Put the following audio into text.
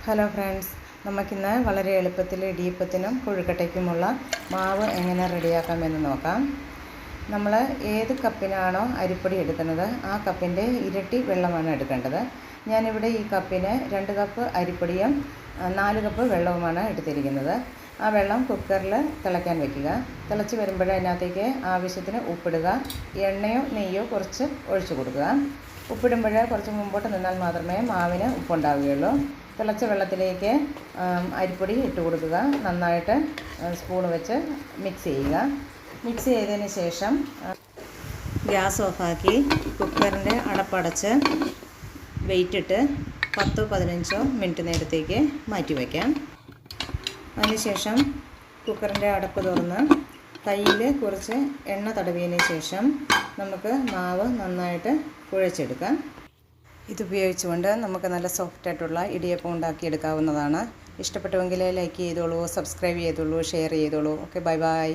Hello friends, നമുക്കിന്ന് വളരെ എളുപ്പത്തിൽ ഇടിയപ്പത്തിനും കൊഴുക്കട്ടയ്ക്കുമുള്ള മാവ് എങ്ങനെ റെഡിയാക്കാമെന്ന് നോക്കാം. നമ്മൾ ഏത് കപ്പിനാണോ അരിപ്പൊടി എടുക്കുന്നത് ആ കപ്പിൻ്റെ ഇരട്ടി വെള്ളമാണ് എടുക്കേണ്ടത്. ഞാനിവിടെ ഈ കപ്പിന് 2 കപ്പ് അരിപ്പൊടിയും 4 കപ്പ് വെള്ളവുമാണ് എടുത്തിരിക്കുന്നത്. ആ വെള്ളം കുക്കറിൽ തിളയ്ക്കാൻ വയ്ക്കുക. തിളച്ച് വരുമ്പോൾ അതിനകത്തേക്ക് ആവശ്യത്തിന് ഉപ്പിടുക. എണ്ണയോ നെയ്യോ കുറച്ച് ഒഴിച്ചു കൊടുക്കുക. ഉപ്പിടുമ്പോൾ കുറച്ച് മുമ്പോട്ട് നിന്നാൽ മാത്രമേ മാവിന് ഉപ്പുണ്ടാവുകയുള്ളൂ. തിളച്ച വെള്ളത്തിലേക്ക് അരിപ്പൊടി ഇട്ട് കൊടുക്കുക. നന്നായിട്ട് സ്പൂൺ വെച്ച് മിക്സ് ചെയ്യുക. മിക്സ് ചെയ്തതിന് ശേഷം ഗ്യാസ് ഓഫാക്കി കുക്കറിൻ്റെ അടപ്പടച്ച് വെയിറ്റിട്ട് 10-15 മിനിറ്റ് നേരത്തേക്ക് മാറ്റി വയ്ക്കാം. അതിനുശേഷം കുക്കറിൻ്റെ അടപ്പ് തുറന്ന് കയ്യിൽ കുറച്ച് എണ്ണ തടവിയതിന് ശേഷം നമുക്ക് മാവ് നന്നായിട്ട് കുഴച്ചെടുക്കാം. ഇതുപയോഗിച്ചുകൊണ്ട് നമുക്ക് നല്ല സോഫ്റ്റായിട്ടുള്ള ഇടിയപ്പം ഉണ്ടാക്കിയെടുക്കാവുന്നതാണ്. ഇഷ്ടപ്പെട്ടുവെങ്കിൽ ലൈക്ക് ചെയ്തോളൂ, സബ്സ്ക്രൈബ് ചെയ്തോളൂ, ഷെയർ ചെയ്തോളൂ. Okay, bye bye.